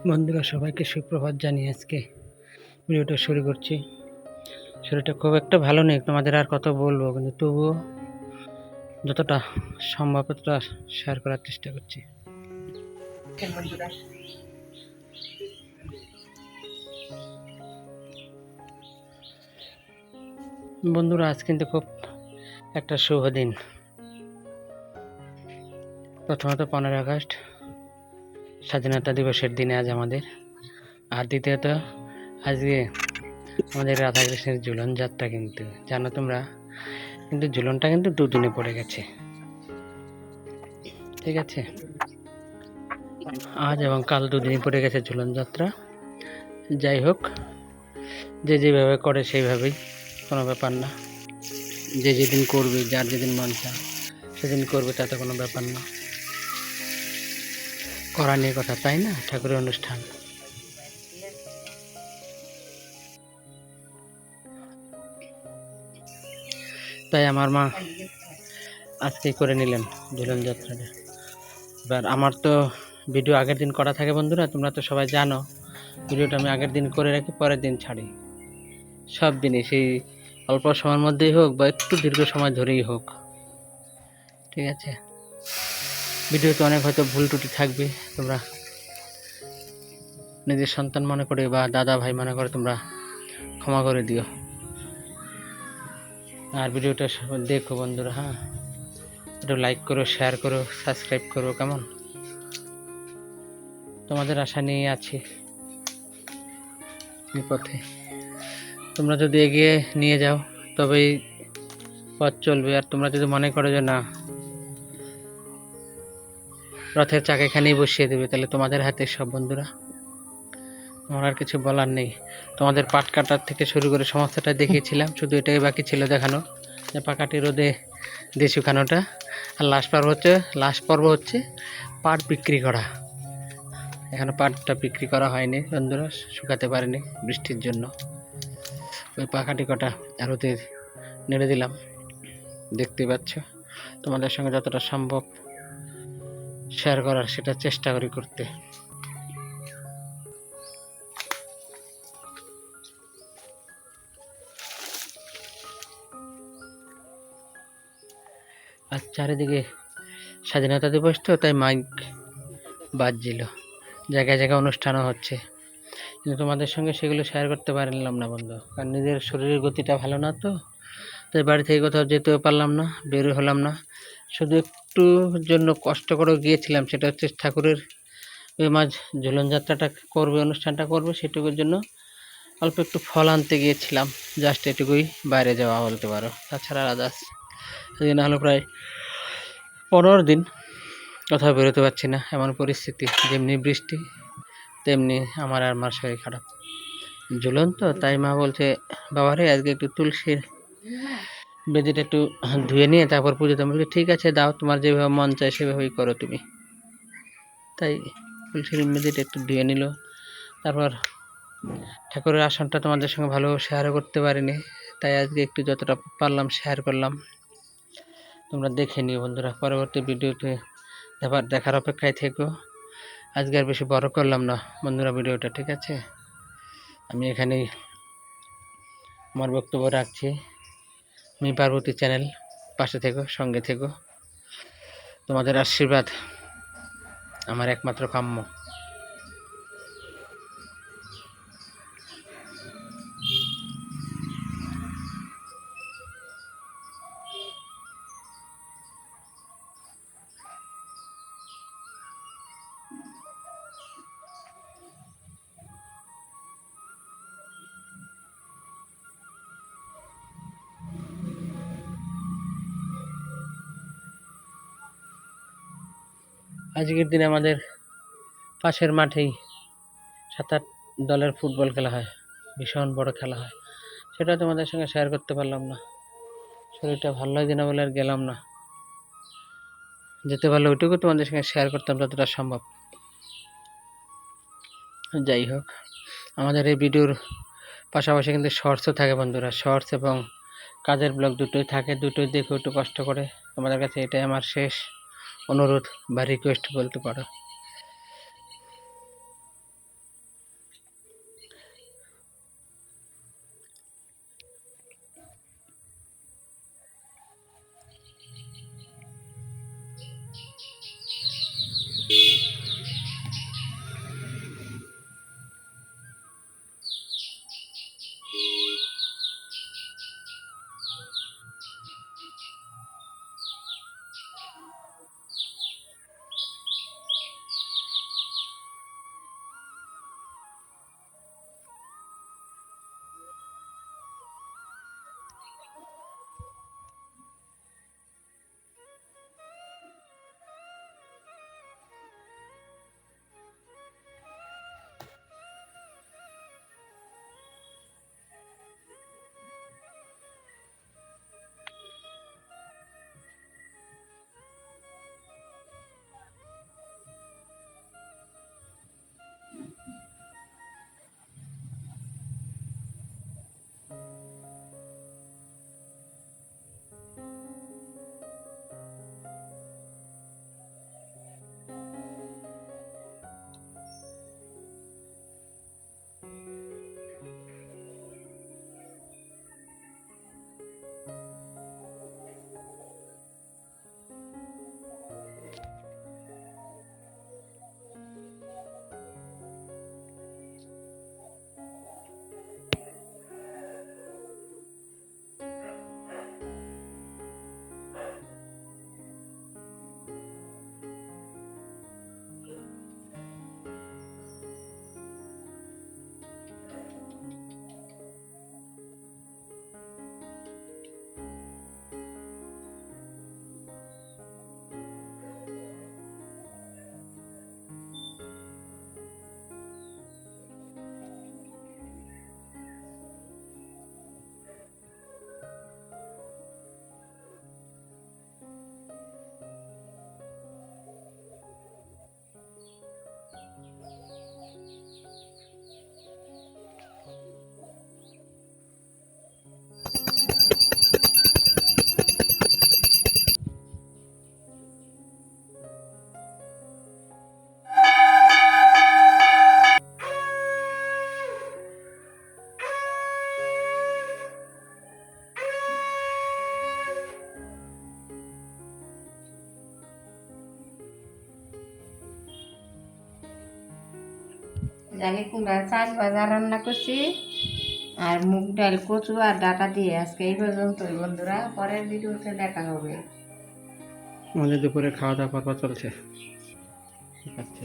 বন্ধুরা সবাইকে সুপ্রভাত জানিয়ে আজকে ভিডিওটা শুরু করছি। শরীরটা খুব একটা ভালো নেই, তোমাদের আর কত বলবো, কিন্তু তবুও যতটা সম্ভব ততটা শেয়ার করার চেষ্টা করছি। বন্ধুরা আজ কিন্তু খুব একটা শুভ দিন। প্রথমত 15 আগস্ট স্বাধীনতা দিবসের দিনে আজ আমাদের, আর দ্বিতীয়ত আজকে আমাদের রাধাকৃষ্ণের ঝুলন যাত্রা। কিন্তু জানো তোমরা, কিন্তু ঝুলনটা কিন্তু দুদিনে পড়ে গেছে, ঠিক আছে? আজ এবং কাল দুদিনই পড়ে গেছে ঝুলন যাত্রা। যাই হোক, যে যেভাবে করে সেইভাবেই, কোনো ব্যাপার না। যে যেদিন করবে, যার যেদিন মন চায় সেদিন করবে, তাতে কোনো ব্যাপার না। করা নিয়ে কথা, তাই না? ঠাকুরের অনুষ্ঠান। তাই আমার মা আজকেই করে নিলেন ঝুলন যাত্রাটা। এবার আমার তো ভিডিও আগের দিন করা থাকে বন্ধুরা, তোমরা তো সবাই জানো। ভিডিওটা আমি আগের দিন করে রাখি, পরের দিন ছাড়ি। সব দিনই, সেই অল্প সময়ের মধ্যেই হোক বা একটু দীর্ঘ সময় ধরেই হোক, ঠিক আছে? ভিডিওতে অনেক হয়তো ভুল ত্রুটি থাকবে, তোমরা নিজের সন্তান মনে করে বা দাদা ভাই মনে করে তোমরা ক্ষমা করে দিও। আর ভিডিওটা দেখো বন্ধুরা, হ্যাঁ, একটু লাইক করো, শেয়ার করো, সাবস্ক্রাইব করো, কেমন? তোমাদের আশা নিয়ে আছি এই পথে। তোমরা যদি এগিয়ে নিয়ে যাও তবেই পথ চলবে। আর তোমরা যদি মনে করো যে না, রথের চাকা এখানেই বসিয়ে দেবে, তাহলে তোমাদের হাতে সব। বন্ধুরা, আমার আর কিছু বলার নেই। তোমাদের পাট কাটার থেকে শুরু করে সমস্তটা দেখিয়েছিলাম, শুধু এটাই বাকি ছিল দেখানো, যে পাকাটি রোদে দিয়ে শুকানোটা। আর লাস্ট পর্ব হচ্ছে পাট বিক্রি করা। এখনো পাটটা বিক্রি করা হয়নি বন্ধুরা, শুকাতে পারেনি বৃষ্টির জন্য। ওই পাকাটি কটা রোদে নেড়ে দিলাম, দেখতে পাচ্ছ। তোমাদের সঙ্গে যতটা সম্ভব শেয়ার করার সেটা চেষ্টা করি করতে। আর চারিদিকে স্বাধীনতা দিবস তো, তাই মাইক বাজছিল, জায়গায় জায়গায় অনুষ্ঠানও হচ্ছে, কিন্তু তোমাদের সঙ্গে সেগুলো শেয়ার করতে পারলাম না বন্ধু, কারণ নিজের শরীরের গতিটা ভালো না তো। তাই বাড়ি থেকে কোথাও যেতেও পারলাম না, বেরো হলাম না। শুধু একটু জন্য কষ্ট করে গিয়েছিলাম, সেটা হচ্ছে ঠাকুরের ওই মাঝ ঝুলন যাত্রাটা করবে, অনুষ্ঠানটা করবে, সেটুকুর জন্য অল্প একটু ফল আনতে গিয়েছিলাম। জাস্ট এটুকুই বাইরে যাওয়া বলতে পারো, তাছাড়া আদার্স সেদিন হলো প্রায় 15 দিন কোথাও বেরোতে পারছি না, এমন পরিস্থিতি। যেমনি বৃষ্টি তেমনি আমার আর মার শরীর খারাপ। ঝুলন তো, তাই মা বলছে বাবারে আজকে একটু তুলসীর বেদিটা একটু ধুয়ে নিয়ে তারপর পুজোতে। বলছি ঠিক আছে দাও, তোমার যেভাবে মন চায় সেভাবেই করো তুমি। তাই তুলসীর বেদিটা একটু ধুয়ে নিল। তারপর ঠাকুরের আসনটা তোমাদের সঙ্গে ভালো শেয়ারও করতে পারিনি, তাই আজকে একটু যতটা পারলাম শেয়ার করলাম। তোমরা দেখে নিও বন্ধুরা, পরবর্তী ভিডিওতে দেখার অপেক্ষায় থেকো। আজকে আর বেশি বড় করলাম না বন্ধুরা ভিডিওটা, ঠিক আছে? আমি এখানেই আমার বক্তব্য রাখছি। আমি পার্বতী চ্যানেল, পাশে থেকো, সঙ্গে থেকো। তোমাদের আশীর্বাদ আমার একমাত্র কাম্য। আজকের দিনে আমাদের পাশের মাঠেই 7-8 দলের ফুটবল খেলা হয়, ভীষণ বড় খেলা হয়। সেটা তোমাদের সঙ্গে শেয়ার করতে পারলাম না, শরীরটা ভালো লাগছে না বলে আর গেলাম না। যেতে পারলে ওইটুকু তোমাদের সঙ্গে শেয়ার করতাম যতটা সম্ভব। যাই হোক, আমাদের এই ভিডিওর পাশাপাশি কিন্তু শর্টসও থাকে বন্ধুরা, শর্টস এবং কাজের ব্লগ দুটোই থাকে, দুটোই দেখে একটু কষ্ট করে। তোমাদের কাছে এটাই আমার শেষ অনুরোধ বা রিকোয়েস্ট বলতে পারো। জালি কুমড়ার চাল ভাজা রান্না করছি আর মুগ ডাল কচু আর ডাটা দিয়ে। আজকে এই পর্যন্তই বন্ধুরা, পরের ভিডিওতে দেখা হবে। আমাদের দুপুরে খাওয়া দাওয়া পর্ব চলছে। ঠিক আছে।